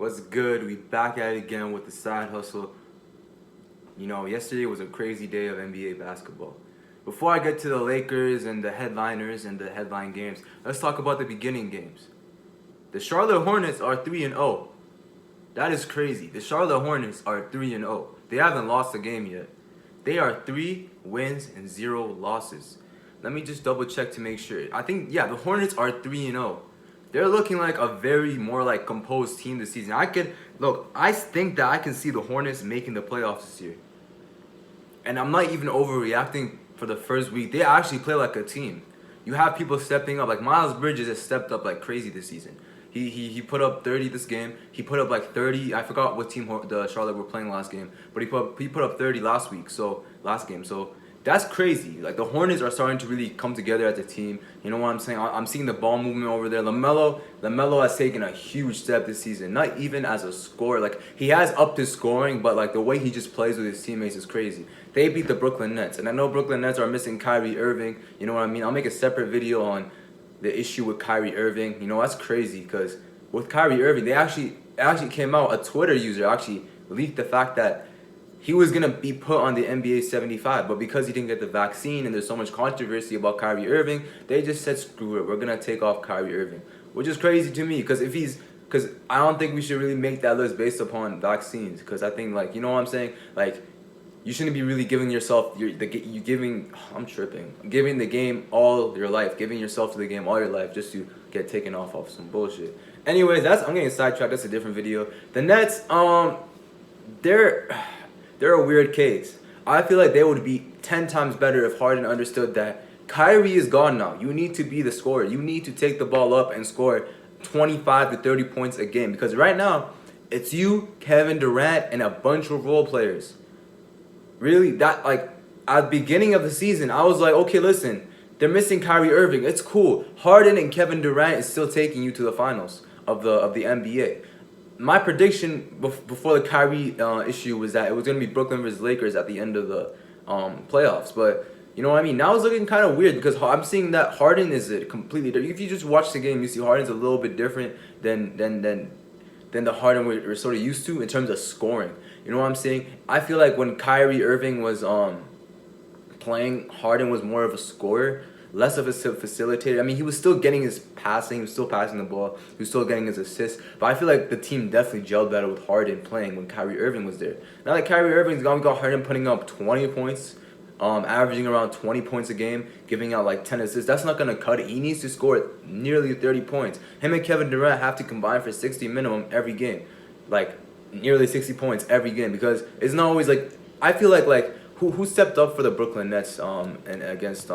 What's good? We back at it again with the side hustle. You know, yesterday was a crazy day of NBA basketball. Before I get to the Lakers and the headliners and the headline games, let's talk about the beginning games. The Charlotte Hornets are 3-0. That is crazy. The Charlotte Hornets are 3-0. They haven't lost a game yet. They are 3 wins and 0 losses. Let me just double check to make sure. I think the Hornets are 3-0. They're looking like a very more like composed team this season. I think that I can see the Hornets making the playoffs this year. And I'm not even overreacting for the first week. They actually play like a team. You have people stepping up. Like Miles Bridges has stepped up like crazy this season. He put up 30 this game. He put up like 30. I forgot what team the Charlotte were playing last game, but he put up 30 last game. So that's crazy. Like the Hornets are starting to really come together as a team. You know what I'm saying? I'm seeing the ball movement over there. LaMelo has taken a huge step this season. Not even as a scorer. Like he has upped his scoring, but like the way he just plays with his teammates is crazy. They beat the Brooklyn Nets, and I know Brooklyn Nets are missing Kyrie Irving. You know what I mean? I'll make a separate video on the issue with Kyrie Irving. You know, that's crazy because with Kyrie Irving, they actually came out. A Twitter user actually leaked the fact that he was going to be put on the NBA 75, but because he didn't get the vaccine and there's so much controversy about Kyrie Irving, they just said, screw it, we're going to take off Kyrie Irving, which is crazy to me because I don't think we should really make that list based upon vaccines because I think, like, you know what I'm saying? Like, you shouldn't be really giving yourself, giving the game all your life, giving yourself to the game all your life just to get taken off of some bullshit. Anyways, I'm getting sidetracked. That's a different video. The Nets, they're a weird case. I feel like they would be 10 times better if Harden understood that Kyrie is gone now. You need to be the scorer. You need to take the ball up and score 25 to 30 points a game. Because right now, it's you, Kevin Durant, and a bunch of role players. Really, at the beginning of the season, I was like, okay, listen, they're missing Kyrie Irving. It's cool. Harden and Kevin Durant is still taking you to the finals of the NBA. My prediction before the Kyrie issue was that it was going to be Brooklyn versus Lakers at the end of the playoffs. But you know what I mean? Now it's looking kind of weird because I'm seeing that Harden is a completely different. If you just watch the game, you see Harden's a little bit different than the Harden we're sort of used to in terms of scoring. You know what I'm saying? I feel like when Kyrie Irving was playing, Harden was more of a scorer, less of a facilitator. I mean, he was still getting his passing, he was still passing the ball, he was still getting his assists. But I feel like the team definitely gelled better with Harden playing when Kyrie Irving was there. Now that Kyrie Irving's gone, we got Harden putting up 20 points, averaging around 20 points a game, giving out like 10 assists. That's not going to cut it. He needs to score nearly 30 points. Him and Kevin Durant have to combine for 60 minimum every game. Like, nearly 60 points every game because it's not always like, I feel like who stepped up for the Brooklyn Nets and against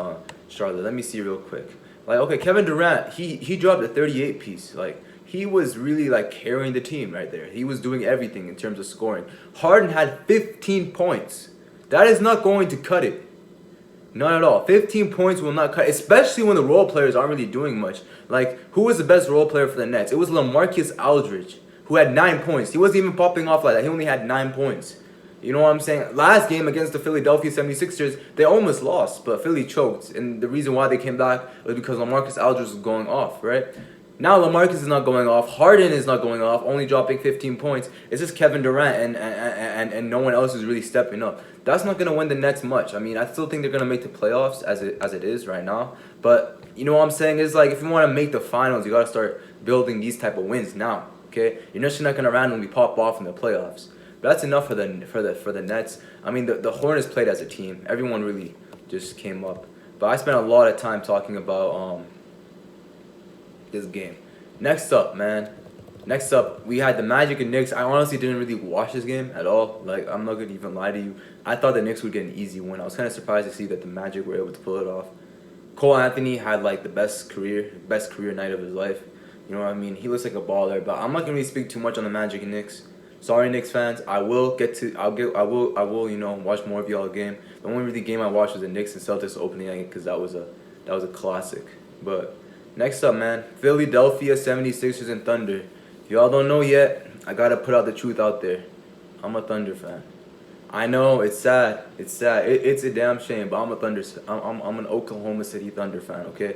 Charlotte? Let me see real quick. Like, okay, Kevin Durant, he dropped a 38 piece. Like, he was really like carrying the team right there. He was doing everything in terms of scoring. Harden had 15 points. That is not going to cut it. Not at all. 15 points will not cut, especially when the role players aren't really doing much. Like, who was the best role player for the Nets? It was LaMarcus Aldridge, who had 9 points. He wasn't even popping off like that. He only had 9 points. You know what I'm saying? Last game against the Philadelphia 76ers, they almost lost, but Philly choked. And the reason why they came back was because LaMarcus Aldridge was going off, right? Now LaMarcus is not going off. Harden is not going off, only dropping 15 points. It's just Kevin Durant and no one else is really stepping up. That's not going to win the Nets much. I mean, I still think they're going to make the playoffs as it is right now. But you know what I'm saying? It's like if you want to make the finals, you got to start building these type of wins now. Okay, you're just not going to randomly pop off in the playoffs. But that's enough for the Nets. I mean, the Hornets played as a team. Everyone really just came up. But I spent a lot of time talking about this game. Next up, we had the Magic and Knicks. I honestly didn't really watch this game at all. Like, I'm not going to even lie to you. I thought the Knicks would get an easy win. I was kind of surprised to see that the Magic were able to pull it off. Cole Anthony had like the best career night of his life. You know what I mean? He looks like a baller, but I'm not gonna really speak too much on the Magic and Knicks. Sorry, Knicks fans. I will, you know, watch more of y'all game. The only really game I watched was the Knicks and Celtics opening night because that was a classic. But next up, man, Philadelphia 76ers and Thunder. If y'all don't know yet, I gotta put out the truth out there. I'm a Thunder fan. I know it's sad. It's a damn shame, but I'm an Oklahoma City Thunder fan. Okay.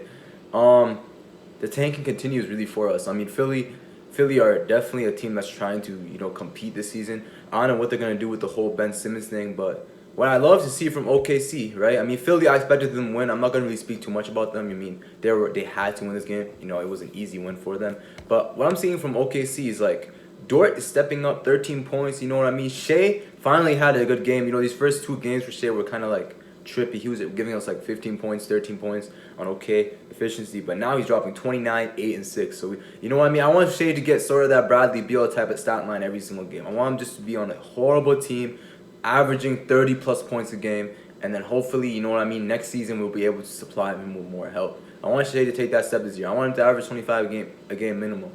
The tanking continues really for us. I mean, Philly Philly are definitely a team that's trying to, compete this season. I don't know what they're gonna do with the whole Ben Simmons thing, but what I love to see from OKC, right? I mean, Philly, I expected them to win. I'm not gonna really speak too much about them. I mean, they had to win this game. It was an easy win for them. But what I'm seeing from OKC is like Dort is stepping up, 13 points. You know what I mean? Shea finally had a good game. These first two games for Shea were kind of like trippy. He was giving us like 15 points, 13 points on okay efficiency, but now he's dropping 29, 8, and 6. So, you know what I mean? I want Shea to get sort of that Bradley Beal type of stat line every single game. I want him just to be on a horrible team, averaging 30-plus points a game, and then hopefully, you know what I mean, next season we'll be able to supply him with more help. I want Shea to take that step this year. I want him to average 25 a game minimum.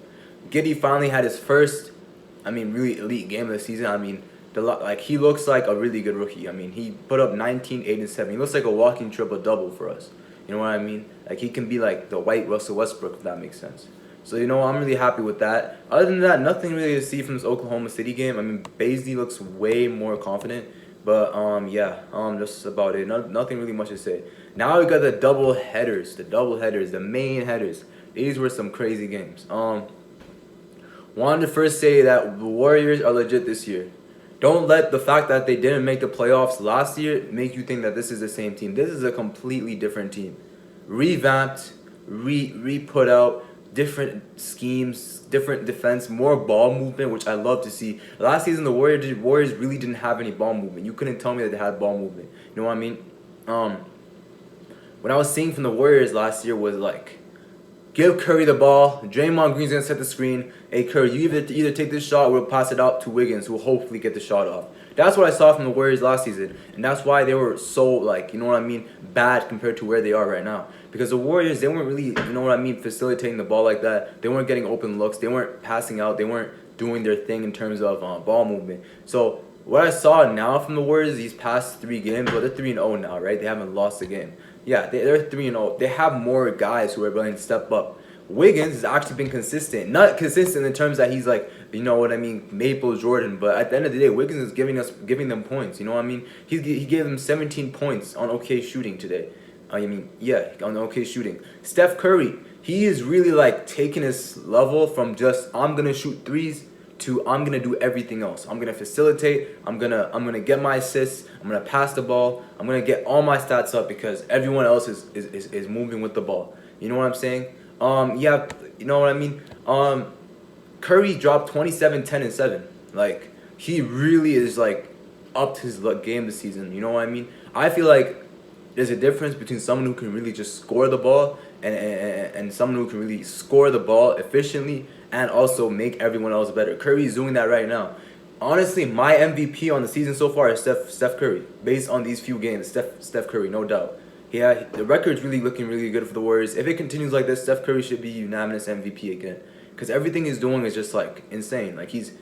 Giddey finally had his first, really elite game of the season. He looks like a really good rookie. He put up 19, 8, and 7. He looks like a walking triple-double for us. You know what I mean? Like, he can be like the white Russell Westbrook, if that makes sense. So, I'm really happy with that. Other than that, nothing really to see from this Oklahoma City game. Baisley looks way more confident. But, that's about it. Nothing really much to say. Now we got the double headers, the main headers. These were some crazy games. Wanted to first say that the Warriors are legit this year. Don't let the fact that they didn't make the playoffs last year make you think that this is the same team. This is a completely different team. Revamped, re-put out, different schemes, different defense, more ball movement, which I love to see. Last season, the Warriors really didn't have any ball movement. You couldn't tell me that they had ball movement. You know what I mean? What I was seeing from the Warriors last year was like, give Curry the ball. Draymond Green's going to set the screen. Hey, Curry, you either take this shot or we'll pass it out to Wiggins, who will hopefully get the shot off. That's what I saw from the Warriors last season. And that's why they were so, bad compared to where they are right now. Because the Warriors, they weren't really, facilitating the ball like that. They weren't getting open looks. They weren't passing out. They weren't doing their thing in terms of ball movement. So what I saw now from the Warriors these past 3 games, they're 3-0 now, right? They haven't lost a game. Yeah, they're 3-0. They have more guys who are willing to step up. Wiggins has actually been consistent. Not consistent in terms that he's like, Maple Jordan. But at the end of the day, Wiggins is giving them points. You know what I mean? He gave them 17 points on okay shooting today. On okay shooting. Steph Curry, he is really taking his level from just I'm gonna shoot threes to I'm gonna do everything else. I'm gonna facilitate. I'm gonna get my assists. I'm gonna pass the ball. I'm gonna get all my stats up because everyone else is moving with the ball. You know what I'm saying? You know what I mean? Curry dropped 27, 10, and 7. He really is upped his game this season. You know what I mean? I feel like there's a difference between someone who can really just score the ball and someone who can really score the ball efficiently and also make everyone else better. Curry's doing that right now. Honestly, my MVP on the season so far is Steph Curry. Based on these few games, Steph Curry, no doubt. Yeah, the record's really looking really good for the Warriors. If it continues like this, Steph Curry should be unanimous MVP again. Because everything he's doing is just insane. He's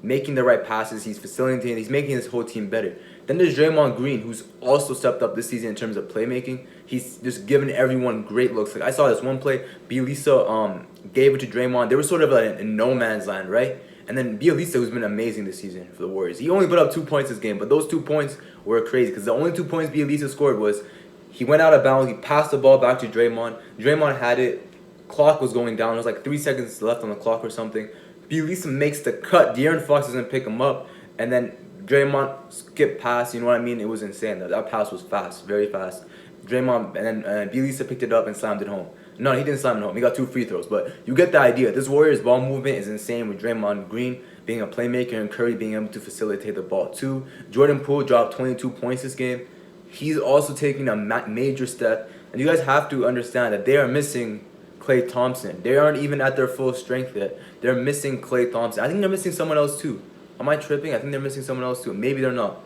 making the right passes, he's facilitating, he's making his whole team better. Then there's Draymond Green, who's also stepped up this season in terms of playmaking. He's just giving everyone great looks. I saw this one play, Bielisa gave it to Draymond. They were sort of in no man's land, right? And then Bielisa, who's been amazing this season for the Warriors. He only put up 2 points this game, but those 2 points were crazy because the only 2 points Bielisa scored was he went out of bounds, he passed the ball back to Draymond. Draymond had it, clock was going down. There was 3 seconds left on the clock or something. Bielisa makes the cut. De'Aaron Fox doesn't pick him up. And then Draymond skipped pass. You know what I mean? It was insane. That pass was fast, very fast. Draymond, and then Bielisa picked it up and slammed it home. No, he didn't slam it home. He got 2 free throws. But you get the idea. This Warriors ball movement is insane with Draymond Green being a playmaker and Curry being able to facilitate the ball too. Jordan Poole dropped 22 points this game. He's also taking a major step. And you guys have to understand that they are missing Klay Thompson. They aren't even at their full strength yet. They're missing Klay Thompson. I think they're missing someone else too. Am I tripping? I think they're missing someone else too. Maybe they're not.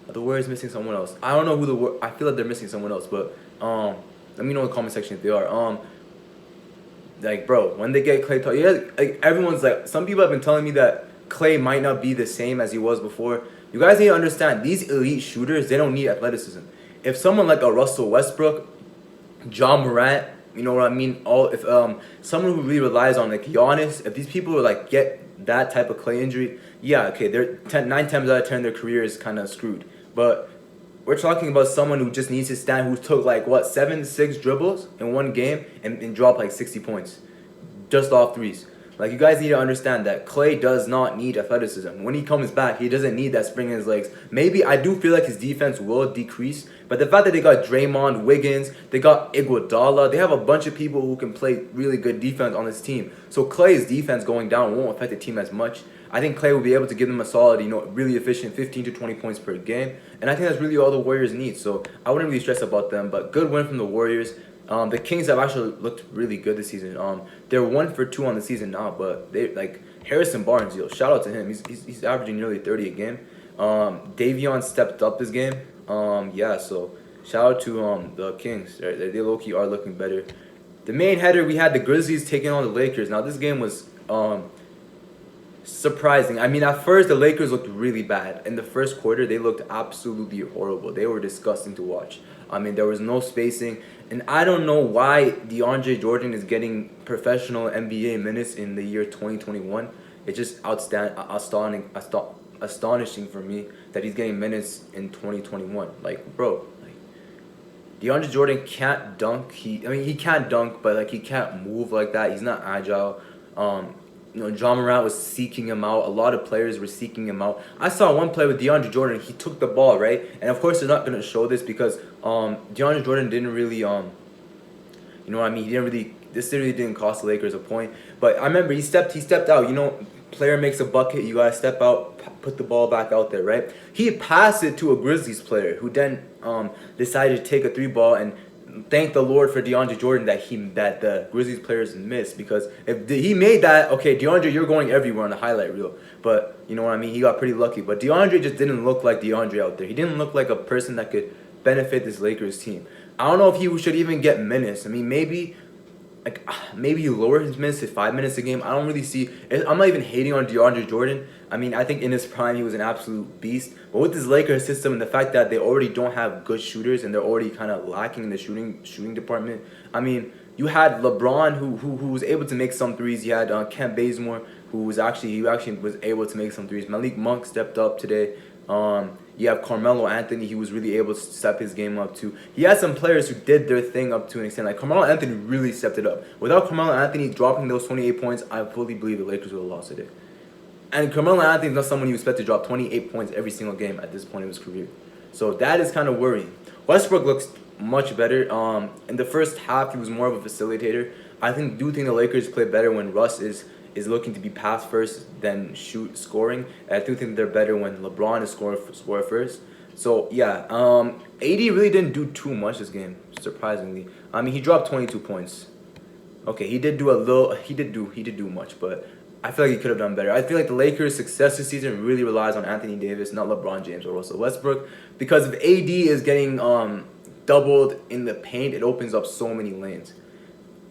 The Warriors missing someone else. I don't know who I feel like they're missing someone else, but let me know in the comment section if they are. Bro, when they get Klay Thompson, everyone's some people have been telling me that Klay might not be the same as he was before. You guys need to understand, these elite shooters, they don't need athleticism. If someone like a Russell Westbrook, Ja Morant, you know what I mean? If someone who really relies on Giannis, if these people get that type of Klay injury, yeah, okay, they're 9 times out of 10 their career is kind of screwed. But we're talking about someone who just needs to stand, who took 7, 6 dribbles in one game and drop 60 points just off threes. Like, you guys need to understand that Clay does not need athleticism. When he comes back, he doesn't need that spring in his legs. Maybe I do feel like his defense will decrease, but the fact that they got Draymond, Wiggins, they got Iguodala, they have a bunch of people who can play really good defense on this team. So Clay's defense going down won't affect the team as much. I think Clay will be able to give them a solid, really efficient 15 to 20 points per game. And I think that's really all the Warriors need. So I wouldn't really stress about them, but good win from the Warriors. The Kings have actually looked really good this season. They're 1-for-2 on the season now, but they Harrison Barnes, shout out to him. He's averaging nearly 30 a game. Davion stepped up this game. So shout out to the Kings. They low-key are looking better. The main header, we had the Grizzlies taking on the Lakers. Now this game was surprising. I mean, at first the Lakers looked really bad. In the first quarter, they looked absolutely horrible. They were disgusting to watch. I mean, there was no spacing, and I don't know why DeAndre Jordan is getting professional NBA minutes in the year 2021. It's just astonishing for me that he's getting minutes in 2021. Like, bro, DeAndre Jordan can't dunk. He can't dunk, but he can't move like that. He's not agile. Ja Morant was seeking him out. A lot of players were seeking him out. I saw one play with DeAndre Jordan. He took the ball, right? And of course, they're not gonna show this because DeAndre Jordan didn't really He didn't really. This really didn't cost the Lakers a point. But I remember he stepped out. Player makes a bucket. You gotta step out, put the ball back out there, right? He passed it to a Grizzlies player who then decided to take a 3-ball and thank the Lord for DeAndre Jordan that the Grizzlies players missed, because if he made that, okay, DeAndre, you're going everywhere on the highlight reel. But you know what I mean? He got pretty lucky. But DeAndre just didn't look like DeAndre out there. He didn't look like a person that could benefit this Lakers team. I don't know if he should even get minutes. I mean, maybe he lower his minutes to 5 minutes a game. I don't really see. I'm not even hating on DeAndre Jordan. I mean, I think in his prime he was an absolute beast. But with this Lakers system and the fact that they already don't have good shooters and they're already kind of lacking in the shooting department. I mean, you had LeBron who was able to make some threes. You had Kent Bazemore who was actually was able to make some threes. Malik Monk stepped up today. You have Carmelo Anthony. He was really able to step his game up too. He had some players who did their thing up to an extent. Like Carmelo Anthony really stepped it up. Without Carmelo Anthony dropping those 28 points, I fully believe the Lakers would have lost today. And Carmelo Anthony is not someone you expect to drop 28 points every single game at this point in his career. So that is kind of worrying. Westbrook looks much better. In the first half, he was more of a facilitator. I think the Lakers play better when Russ is looking to be pass first than scoring. And I do think they're better when LeBron is score first. So yeah, AD really didn't do too much this game, surprisingly. I mean, he dropped 22 points. Okay, he did do much, but I feel like he could have done better. I feel like the Lakers' success this season really relies on Anthony Davis, not LeBron James or Russell Westbrook, because if AD is getting doubled in the paint, it opens up so many lanes.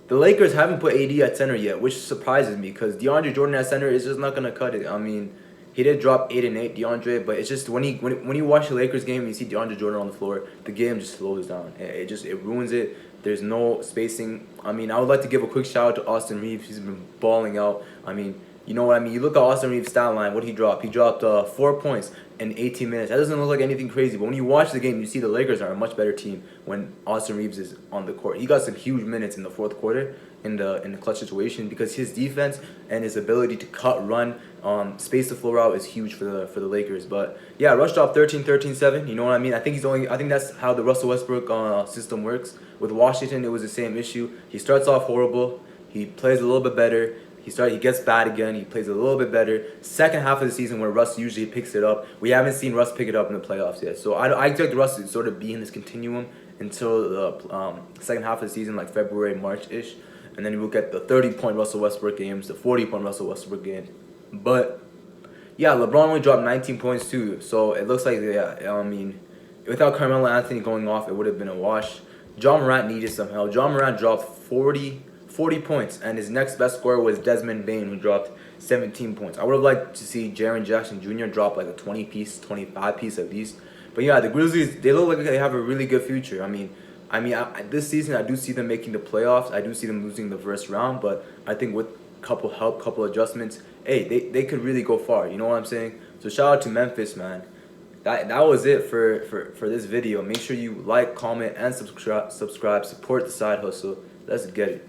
The Lakers haven't put AD at center yet, which surprises me because DeAndre Jordan at center is just not gonna cut it. I mean, he did drop 8 and 8, DeAndre, but it's just when you watch the Lakers game and you see DeAndre Jordan on the floor, the game just slows down. It ruins it. There's no spacing. I mean, I would like to give a quick shout out to Austin Reeves. He's been balling out. I mean, you know what I mean? You look at Austin Reeves' stat line. What did he drop? He dropped 4 points in 18 minutes. That doesn't look like anything crazy, but when you watch the game, you see the Lakers are a much better team when Austin Reeves is on the court. He got some huge minutes in the fourth quarter in the clutch situation because his defense and his ability to cut, run, space the floor out is huge for the Lakers. But yeah, Russ dropped 13-7. You know what I mean? I think that's how the Russell Westbrook system works. With Washington, it was the same issue. He starts off horrible. He plays a little bit better. He gets bad again. He plays a little bit better. Second half of the season where Russ usually picks it up. We haven't seen Russ pick it up in the playoffs yet. So I expect Russ to sort of be in this continuum until the second half of the season, like February, March-ish. And then we'll get the 30-point Russell Westbrook games, the 40-point Russell Westbrook games. But yeah, LeBron only dropped 19 points too. So it looks like, I mean, without Carmelo Anthony going off, it would have been a wash. Ja Morant needed some help. Ja Morant dropped 40 points, and his next best scorer was Desmond Bane, who dropped 17 points. I would have liked to see Jaren Jackson Jr. drop like a 20-piece, 25-piece at least. But yeah, the Grizzlies, they look like they have a really good future. I mean, this season, I do see them making the playoffs. I do see them losing the first round, but I think with couple adjustments, hey, they could really go far. You know what I'm saying? So shout out to Memphis, man. That was it for this video. Make sure you like, comment, and subscribe. Support the side hustle. Let's get it.